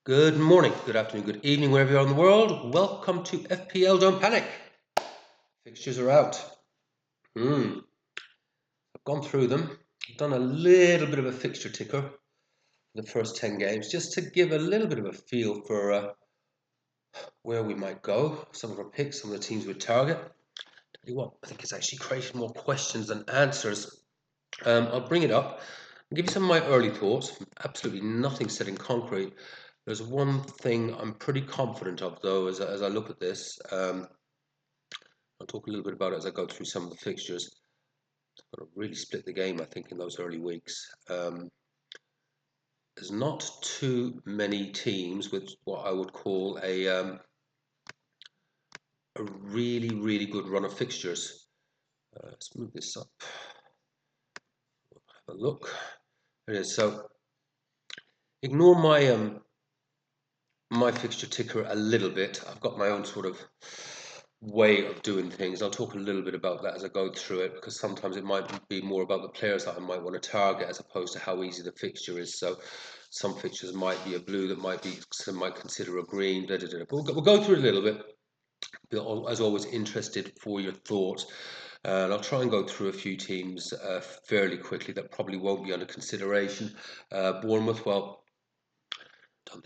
Good morning, good afternoon, good evening, wherever you are in the world. Welcome to FPL. Don't panic. Fixtures are out. I've gone through them. I've done a little bit of a fixture ticker for the first 10 games just to give a little bit of a feel for where we might go. Some of our picks, some of the teams we target. Tell you what, I think it's actually created more questions than answers. I'll bring it up and give you some of my early thoughts. Absolutely nothing set in concrete. There's one thing I'm pretty confident of, though, as I look at this. I'll talk a little bit about it as I go through some of the fixtures. I've got to really split the game, I think, in those early weeks. There's not too many teams with what I would call a really, really good run of fixtures. Let's move this up. Have a look. There it is. So ignore my fixture ticker a little bit. I've got my own sort of way of doing things. I'll talk a little bit about that as I go through it, because sometimes it might be more about the players that I might want to target as opposed to how easy the fixture is. So some fixtures might be a blue, that might be some might consider a green. But we'll go through it a little bit. As always, interested for your thoughts. And I'll try and go through a few teams fairly quickly that probably won't be under consideration. Bournemouth, well, don't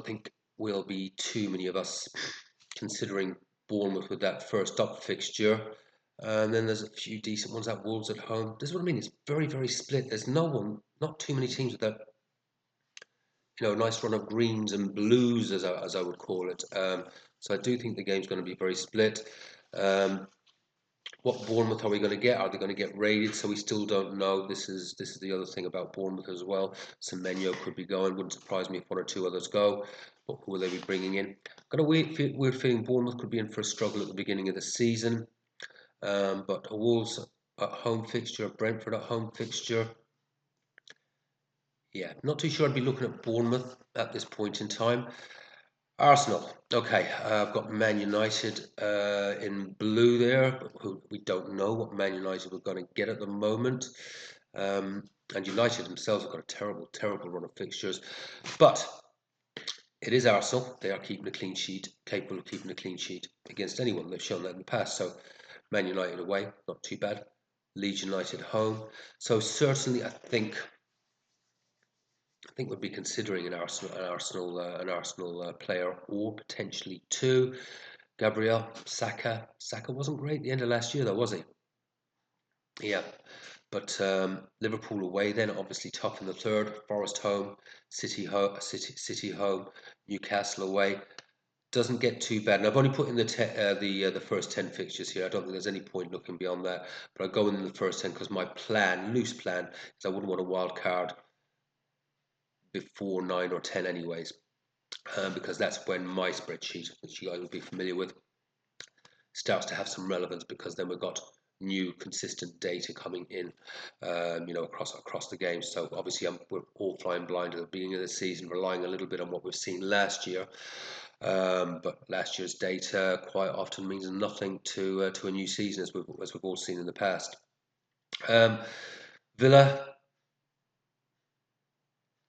think will be too many of us considering Bournemouth with that first up fixture. And then there's a few decent ones at Wolves at home. This is what I mean. It's very, very split. There's not too many teams with that, nice run of greens and blues, as I would call it. So I do think the game's going to be very split. What Bournemouth are we going to get? Are they going to get raided? So we still don't know. This is the other thing about Bournemouth as well. Semenyo could be going. Wouldn't surprise me if one or two others go. But who will they be bringing in? Got a weird feeling Bournemouth could be in for a struggle at the beginning of the season. But a Wolves at home fixture, a Brentford at home fixture. Yeah, not too sure I'd be looking at Bournemouth at this point in time. Arsenal. Okay, I've got Man United in blue there, who we don't know what Man United are going to get at the moment. And United themselves have got a terrible, terrible run of fixtures. But it is Arsenal. They are keeping a clean sheet, capable of keeping a clean sheet against anyone. They've shown that in the past. So Man United away, not too bad. Leeds United home. So certainly, I think we'd be considering an Arsenal player, or potentially two. Gabriel Saka. Saka wasn't great at the end of last year, though, was he? Yeah. But Liverpool away, then obviously tough in the third. Forest home, City home, Newcastle away. Doesn't get too bad. And I've only put in the first 10 fixtures here. I don't think there's any point looking beyond that. But I go in the first 10 because my loose plan, is I wouldn't want a wild card before 9 or 10 anyways, because that's when my spreadsheet, which you guys will be familiar with, starts to have some relevance, because then we've got new consistent data coming in, across the game. So obviously we're all flying blind at the beginning of the season, relying a little bit on what we've seen last year. But last year's data quite often means nothing to a new season, as we've all seen in the past. Villa,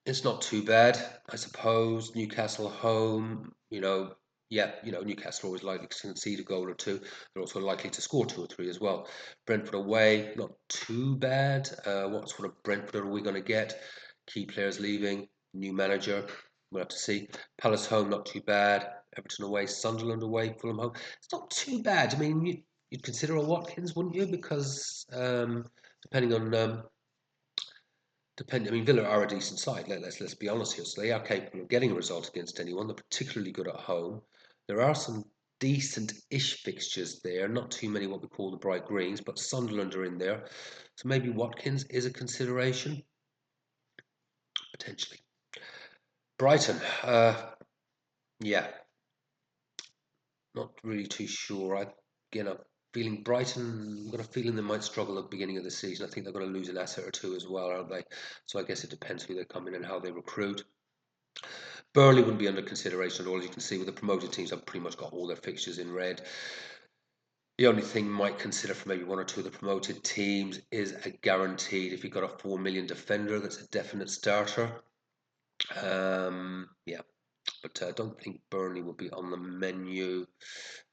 it's not too bad, I suppose. Newcastle home, Newcastle are always likely to concede a goal or two. They're also likely to score two or three as well. Brentford away, not too bad. What sort of Brentford are we going to get? Key players leaving, new manager. We'll have to see. Palace home, not too bad. Everton away, Sunderland away, Fulham home. It's not too bad. I mean, you'd consider a Watkins, wouldn't you? Because depending on Villa are a decent side. Let's be honest here. So they are capable of getting a result against anyone. They're particularly good at home. There are some decent-ish fixtures there. Not too many what we call the bright greens, but Sunderland are in there. So maybe Watkins is a consideration, potentially. Brighton, yeah, not really too sure. I'm feeling Brighton. I've got a feeling they might struggle at the beginning of the season. I think they're going to lose an asset or two as well, aren't they? So I guess it depends who they come in and how they recruit. Burnley wouldn't be under consideration at all. As you can see, with the promoted teams, I've pretty much got all their fixtures in red. The only thing might consider for maybe one or two of the promoted teams is a guaranteed, if you've got a 4 million defender, that's a definite starter. Yeah, but I don't think Burnley will be on the menu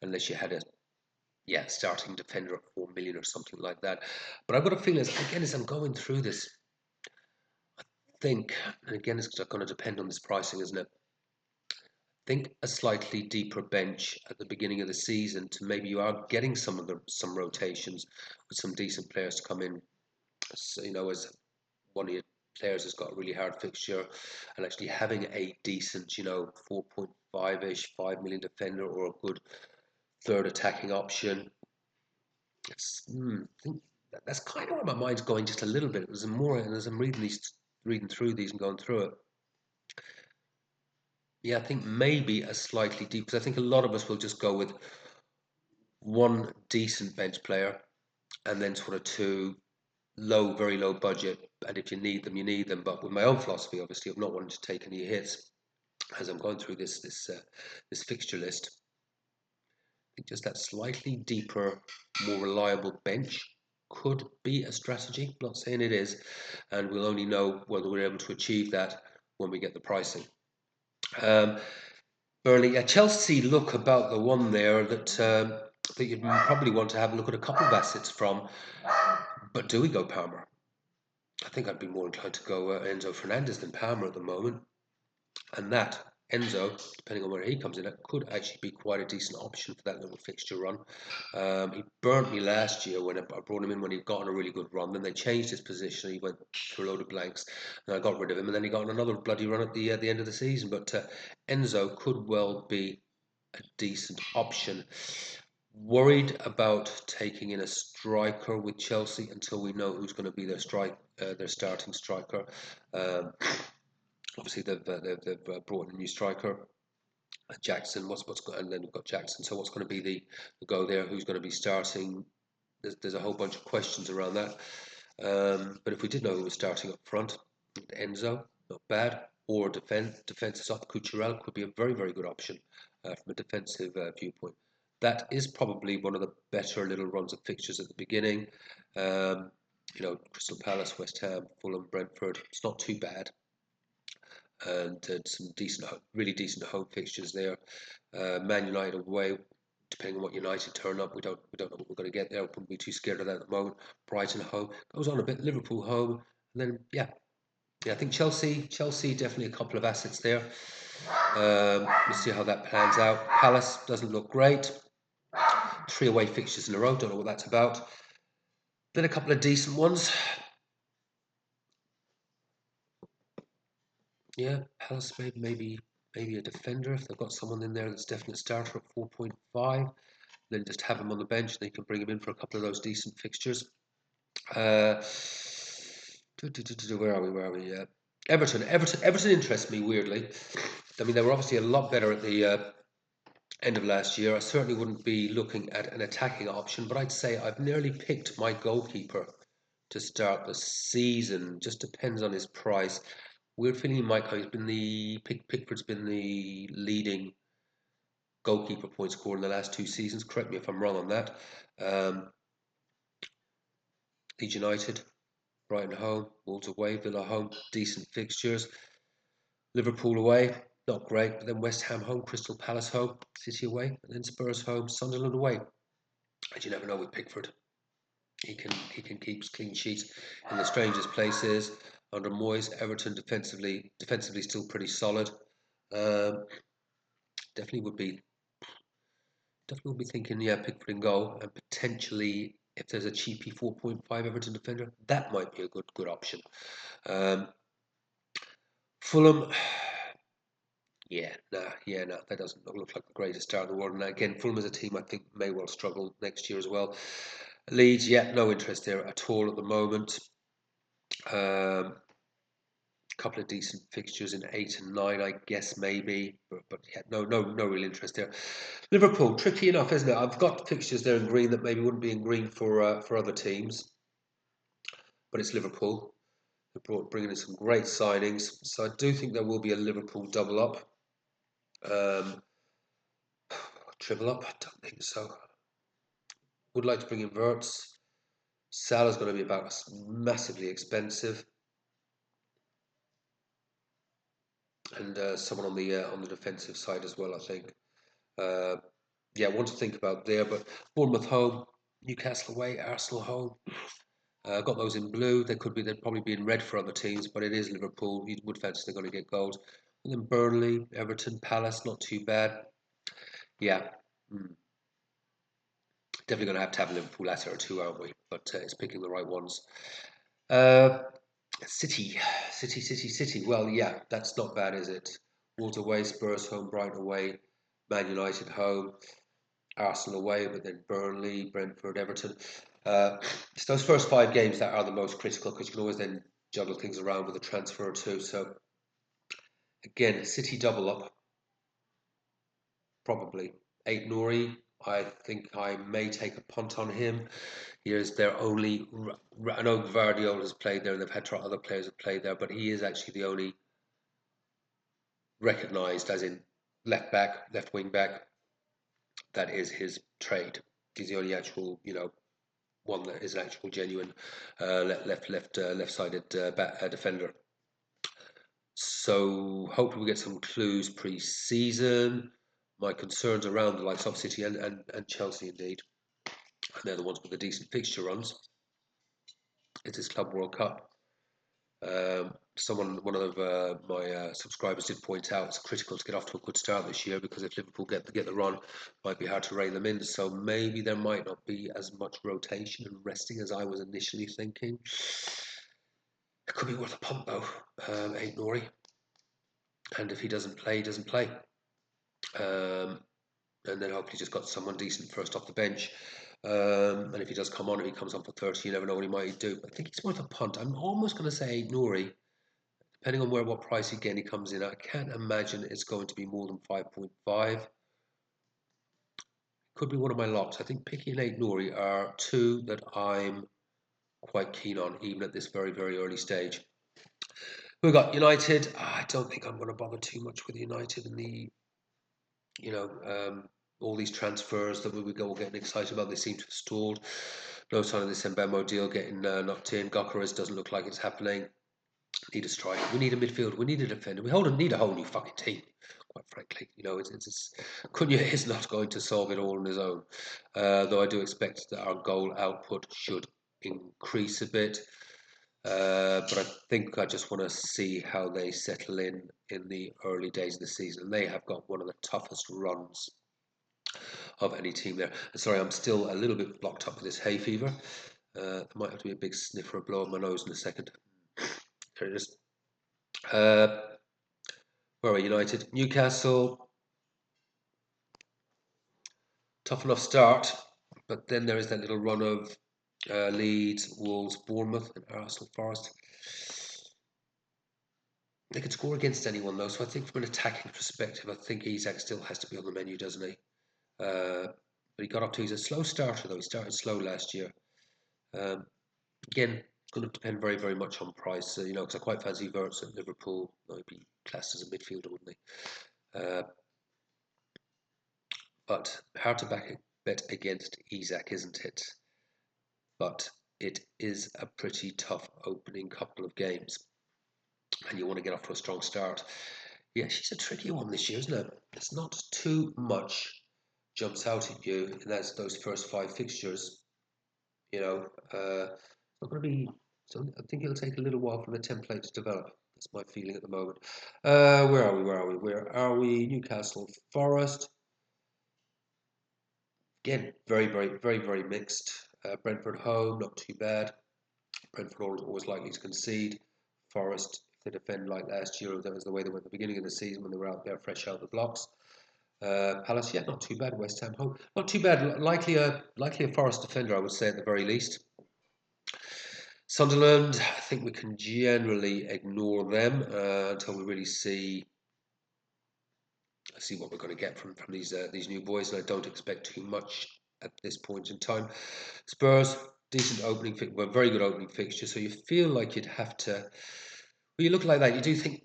unless you had a starting defender at 4 million or something like that. But I've got a feeling, as I'm going through this, think, and again, it's going to depend on this pricing, isn't it? Think a slightly deeper bench at the beginning of the season to maybe you are getting some rotations with some decent players to come in. So, as one of your players has got a really hard fixture, and actually having a decent, 4.5-ish, 5 million defender or a good third attacking option. I think that's kind of where my mind's going just a little bit. As more, and as I'm reading through these and going through it, yeah, I think maybe a slightly deep, because I think a lot of us will just go with one decent bench player and then sort of two low, very low budget. And if you need them, you need them. But with my own philosophy, obviously, of not wanting to take any hits, as I'm going through this fixture list, I think just that slightly deeper, more reliable bench could be a strategy. I'm not saying it is, and we'll only know whether we're able to achieve that when we get the pricing. Um, Burnley, Chelsea look about the one there that you'd probably want to have a look at a couple of assets from. But do we go Palmer? I think I'd be more inclined to go Enzo Fernandez than Palmer at the moment. And that, Enzo, depending on where he comes in, it could actually be quite a decent option for that little fixture run. He burnt me last year when I brought him in when he'd gotten a really good run. Then they changed his position. He went through a load of blanks, and I got rid of him. And then he got another bloody run at the end of the season. But Enzo could well be a decent option. Worried about taking in a striker with Chelsea until we know who's going to be their starting striker. Um, Obviously, they've brought in a new striker, Jackson. And then we've got Jackson. So what's going to be the go there? Who's going to be starting? There's a whole bunch of questions around that. But if we did know who was starting up front, Enzo, not bad. Or defense is up. Cucurella could be a very, very good option from a defensive viewpoint. That is probably one of the better little runs of fixtures at the beginning. Crystal Palace, West Ham, Fulham, Brentford. It's not too bad, and some really decent home fixtures there. Man United away, depending on what United turn up, we don't know what we're going to get there. Wouldn't be too scared of that at the moment. Brighton home goes on a bit. Liverpool home, and then I think Chelsea definitely a couple of assets there. We'll see how that plans out. Palace doesn't look great. 3 away fixtures in a row. Don't know what that's about. Then a couple of decent ones. Yeah, Palace maybe a defender if they've got someone in there that's definite starter at 4.5. Then just have him on the bench. They can bring him in for a couple of those decent fixtures. Uh, where are we? Everton interests me weirdly. I mean, they were obviously a lot better at the end of last year. I certainly wouldn't be looking at an attacking option, but I'd say I've nearly picked my goalkeeper to start the season. Just depends on his price. Weird feeling he might come. Pickford's been the leading goalkeeper point scorer in the last 2 seasons. Correct me if I'm wrong on that. Um, Leeds United, Brighton home, Wolves away, Villa home, decent fixtures. Liverpool away, not great, but then West Ham home, Crystal Palace home, City away, and then Spurs home, Sunderland away. And you never know with Pickford. He can keep clean sheets in the strangest places. Under Moyes, Everton defensively still pretty solid. Um, definitely would be thinking, Pickford in goal, and potentially if there's a cheapy 4.5 Everton defender, that might be a good option. Um, Fulham, that doesn't look like the greatest start in the world. And again, Fulham as a team, I think may well struggle next year as well. Leeds, no interest there at all at the moment. Couple of decent fixtures in 8 and 9, I guess maybe, but no real interest there. Liverpool, tricky enough, isn't it? I've got fixtures there in green that maybe wouldn't be in green for other teams, but it's Liverpool. They're bringing in some great signings, so I do think there will be a Liverpool double up. Triple up? I don't think so. Would like to bring in Verts. Salah's going to be about massively expensive. and someone on the defensive side as well. I think. Uh, yeah, one to think about there. But Bournemouth home, Newcastle away, Arsenal home. Got those in blue. They'd probably be in red for other teams, but it is Liverpool. You would fancy they're going to get goals. And then Burnley, Everton, Palace, not too bad. Yeah, definitely going to have Liverpool latter or two, aren't we? But it's picking the right ones. Uh, City, City. Well, yeah, that's not bad, is it? Wolves away, Spurs home, Brighton away, Man United home, Arsenal away, but then Burnley, Brentford, Everton. It's those first 5 games that are the most critical because you can always then juggle things around with a transfer or two. So again, City double up, probably. Eight Nori, I think I may take a punt on him. He is their only. I know Guardiola has played there, and they've had other players have played there, but he is actually the only recognised, as in left back, left wing back. That is his trade. He's the only actual, one that is an actual genuine left-sided defender. So hopefully we get some clues pre-season. My concerns around the likes of City and Chelsea indeed, and they're the ones with the decent fixture runs. It is Club World Cup. One of my subscribers did point out it's critical to get off to a good start this year because if Liverpool get the run, it might be hard to rein them in. So maybe there might not be as much rotation and resting as I was initially thinking. It could be worth a punt though, ain't Nori. And if he doesn't play, he doesn't play. Um, and then hopefully just got someone decent first off the bench. And if he does come on, if he comes on for 30, you never know what he might do. I think he's worth a punt. I'm almost going to say Nori. Depending on what price again he comes in, I can't imagine it's going to be more than 5.5. Could be one of my locks. I think Picky and 8 Nori are two that I'm quite keen on, even at this very, very early stage. We've got United. I don't think I'm going to bother too much with United and you know, um, all these transfers that we were all getting excited about. They seem to have stalled. No sign of this Mbemo deal getting knocked in. Gokaris doesn't look like it's happening. Need a striker. We need a midfielder. We need a defender. Need a whole new fucking team. Quite frankly, it's Cunha is not going to solve it all on his own. Though I do expect that our goal output should increase a bit. But I think I just want to see how they settle in the early days of the season. They have got one of the toughest runs of any team there. Sorry, I'm still a little bit blocked up with this hay fever. There might have to be a big sniffer or blow up my nose in a second. There it is. Where are United? Newcastle. Tough enough start, but then there is that little run of Leeds, Wolves, Bournemouth, and Arsenal, Forest. They could score against anyone though, so I think from an attacking perspective, I think Isak still has to be on the menu, doesn't he? But he got up to. He's a slow starter though. He started slow last year. Um, Again, it's going to depend very, very much on price. Because I quite fancy Verts at Liverpool. He'd be classed as a midfielder, wouldn't he? But hard to bet against Isak, isn't it? But it is a pretty tough opening couple of games, and you want to get off to a strong start. Yeah, she's a tricky one this year, isn't it? It's not too much jumps out at you, and that's those first 5 fixtures. It's not going to be. So I think it'll take a little while for the template to develop. That's my feeling at the moment. Where are we? Where are we? Newcastle Forest. Again, very, very, very, very mixed. Brentford home, not too bad. Brentford always likely to concede. Forest, if they defend like last year, that was the way they went at the beginning of the season when they were out there fresh out the blocks. Palace, yeah, not too bad. West Ham home, not too bad. Likely a Forest defender, I would say at the very least. Sunderland, I think we can generally ignore them until we really see what we're going to get from these new boys, and I don't expect too much at this point in time. Spurs, decent opening, very good opening fixture, so you feel like you'd have to. When you look like that, you do think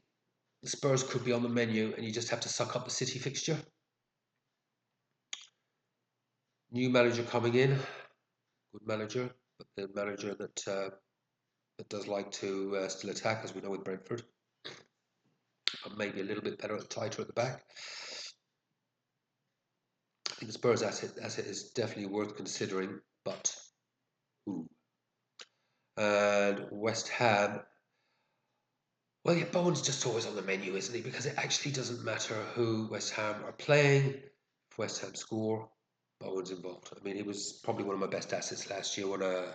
the Spurs could be on the menu, and you just have to suck up the City fixture. New manager coming in, good manager, but the manager that does like to still attack, as we know with Brentford. but maybe a little bit better, tighter at the back. I think the Spurs asset is definitely worth considering, but who? And West Ham. Well, yeah, Bowen's just always on the menu, isn't he? Because it actually doesn't matter who West Ham are playing. If West Ham score, Bowen's involved. I mean, he was probably one of my best assets last year when I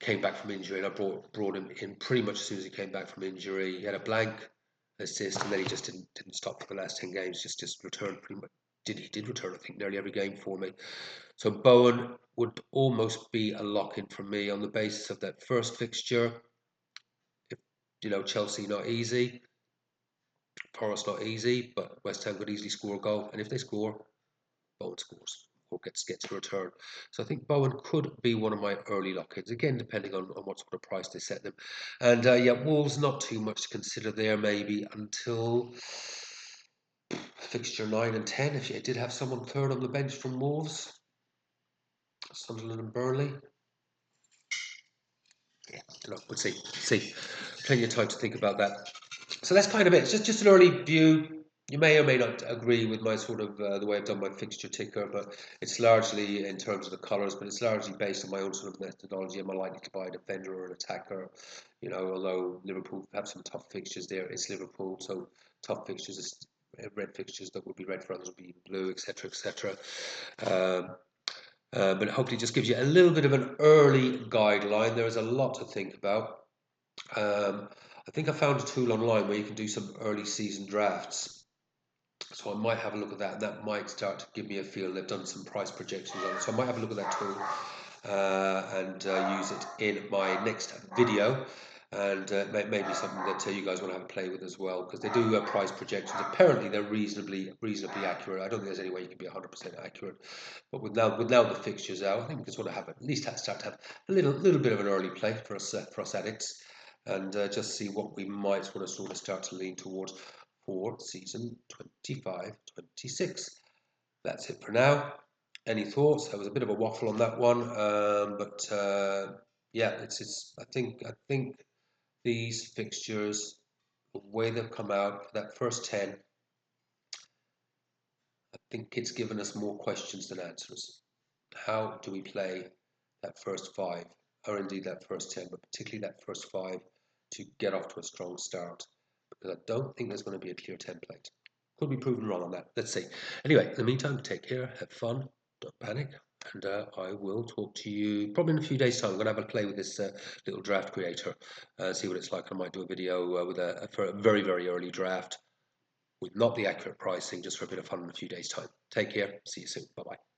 came back from injury, and I brought him in pretty much as soon as he came back from injury. He had a blank assist, and then he just didn't stop for the last 10 games. Just returned pretty much. He did return, I think, nearly every game for me. So Bowen would almost be a lock in for me on the basis of that first fixture. If Chelsea not easy, Forest not easy, but West Ham could easily score a goal, and if they score, Bowen scores or gets a return. So I think Bowen could be one of my early lock-ins, again depending on what sort of price they set them. And yeah, Wolves not too much to consider there maybe until fixture 9 and 10. If you did have someone third on the bench from Wolves, Sunderland and Burnley. Yeah, we'll see. Plenty of time to think about that. So that's kind of it. It's just an early view. You may or may not agree with my sort of the way I've done my fixture ticker, but it's largely in terms of the colours, but it's largely based on my own sort of methodology. Am I likely to buy a defender or an attacker? Although Liverpool have some tough fixtures there, it's Liverpool, so tough fixtures is red fixtures that would be red for others would be blue, etc., etc. But hopefully, it just gives you a little bit of an early guideline. There is a lot to think about. I think I found a tool online where you can do some early season drafts. So I might have a look at that, and that might start to give me a feel. They've done some price projections on it, so I might have a look at that tool and use it in my next video. And maybe something that you guys want to have a play with as well, because they do price projections. Apparently, they're reasonably accurate. I don't think there's any way you can be 100% accurate. But with now the fixtures out, I think we can sort of have at least start to have a little bit of an early play for us addicts, and just see what we might want to sort of start to lean towards for season 25-26. That's it for now. Any thoughts? There was a bit of a waffle on that one, but yeah, it's. I think these fixtures, the way they've come out for that first 10, I think it's given us more questions than answers. How do we play that first 5, or indeed that first 10, but particularly that first 5 to get off to a strong start? Because I don't think there's going to be a clear template. Could be proven wrong on that. Let's see. Anyway, in the meantime, take care, have fun, don't panic, and I will talk to you probably in a few days' time. I'm going to have a play with this little draft creator, see what it's like. I might do a video for a very, very early draft with not the accurate pricing, just for a bit of fun in a few days' time. Take care. See you soon. Bye-bye.